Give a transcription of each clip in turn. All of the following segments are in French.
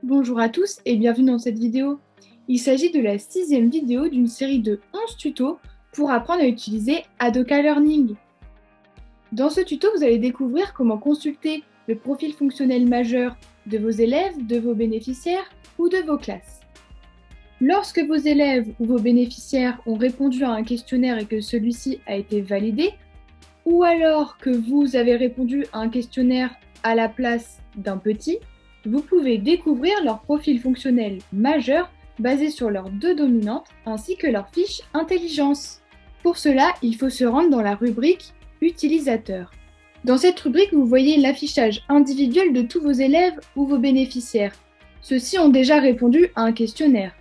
Bonjour à tous et bienvenue dans cette vidéo. Il s'agit de la 6e vidéo d'une série de 11 tutos pour apprendre à utiliser Adoka Learning. Dans ce tuto, vous allez découvrir comment consulter le profil fonctionnel majeur de vos élèves, de vos bénéficiaires ou de vos classes. Lorsque vos élèves ou vos bénéficiaires ont répondu à un questionnaire et que celui-ci a été validé, ou alors que vous avez répondu à un questionnaire à la place d'un petit, vous pouvez découvrir leur profil fonctionnel majeur basé sur leurs deux dominantes ainsi que leur fiche intelligence. Pour cela, il faut se rendre dans la rubrique Utilisateurs. Dans cette rubrique, vous voyez l'affichage individuel de tous vos élèves ou vos bénéficiaires. Ceux-ci ont déjà répondu à un questionnaire.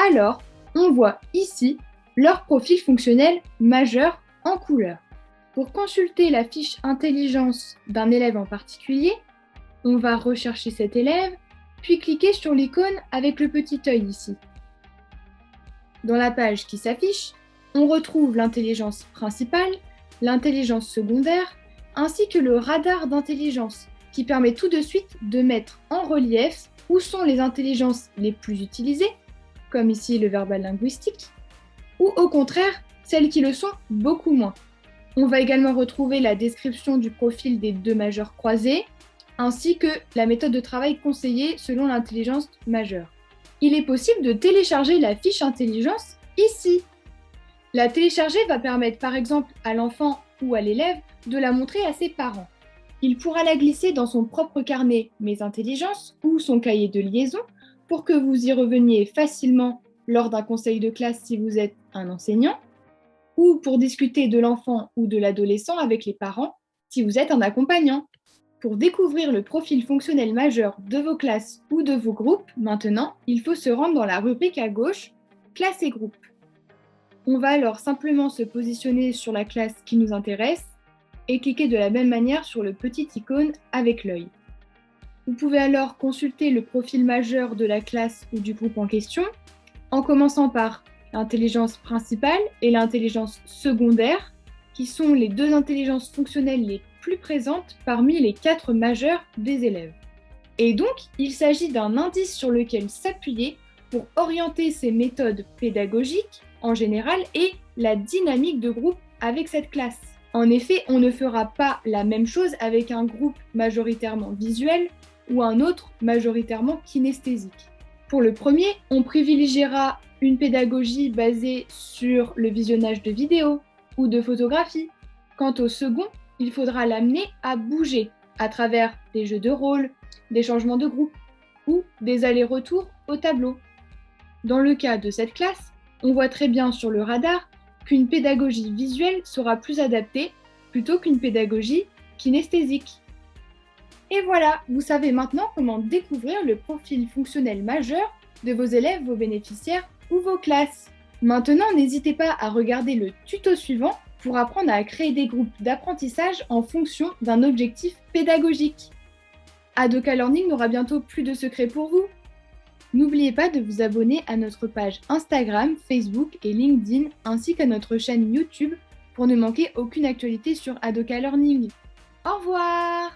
Alors, on voit ici leur profil fonctionnel majeur en couleur. Pour consulter la fiche intelligence d'un élève en particulier, on va rechercher cet élève, puis cliquer sur l'icône avec le petit œil ici. Dans la page qui s'affiche, on retrouve l'intelligence principale, l'intelligence secondaire, ainsi que le radar d'intelligence, qui permet tout de suite de mettre en relief où sont les intelligences les plus utilisées, comme ici le verbal linguistique, ou au contraire, celles qui le sont beaucoup moins. On va également retrouver la description du profil des deux majeurs croisés, ainsi que la méthode de travail conseillée selon l'intelligence majeure. Il est possible de télécharger la fiche intelligence ici. La télécharger va permettre par exemple à l'enfant ou à l'élève de la montrer à ses parents. Il pourra la glisser dans son propre carnet Mes intelligences ou son cahier de liaison pour que vous y reveniez facilement lors d'un conseil de classe si vous êtes un enseignant, ou pour discuter de l'enfant ou de l'adolescent avec les parents si vous êtes un accompagnant. Pour découvrir le profil fonctionnel majeur de vos classes ou de vos groupes, maintenant, il faut se rendre dans la rubrique à gauche, Classe et groupe. On va alors simplement se positionner sur la classe qui nous intéresse et cliquer de la même manière sur le petit icône avec l'œil. Vous pouvez alors consulter le profil majeur de la classe ou du groupe en question, en commençant par l'intelligence principale et l'intelligence secondaire, qui sont les deux intelligences fonctionnelles les plus présentes parmi les 4 majeurs des élèves. Et donc, il s'agit d'un indice sur lequel s'appuyer pour orienter ses méthodes pédagogiques en général et la dynamique de groupe avec cette classe. En effet, on ne fera pas la même chose avec un groupe majoritairement visuel ou un autre majoritairement kinesthésique. Pour le premier, on privilégiera une pédagogie basée sur le visionnage de vidéos ou de photographies. Quant au second, il faudra l'amener à bouger à travers des jeux de rôle, des changements de groupe ou des allers-retours au tableau. Dans le cas de cette classe, on voit très bien sur le radar qu'une pédagogie visuelle sera plus adaptée plutôt qu'une pédagogie kinesthésique. Et voilà, vous savez maintenant comment découvrir le profil fonctionnel majeur de vos élèves, vos bénéficiaires ou vos classes. Maintenant, n'hésitez pas à regarder le tuto suivant pour apprendre à créer des groupes d'apprentissage en fonction d'un objectif pédagogique. Adoka Learning n'aura bientôt plus de secrets pour vous. N'oubliez pas de vous abonner à notre page Instagram, Facebook et LinkedIn ainsi qu'à notre chaîne YouTube pour ne manquer aucune actualité sur Adoka Learning. Au revoir!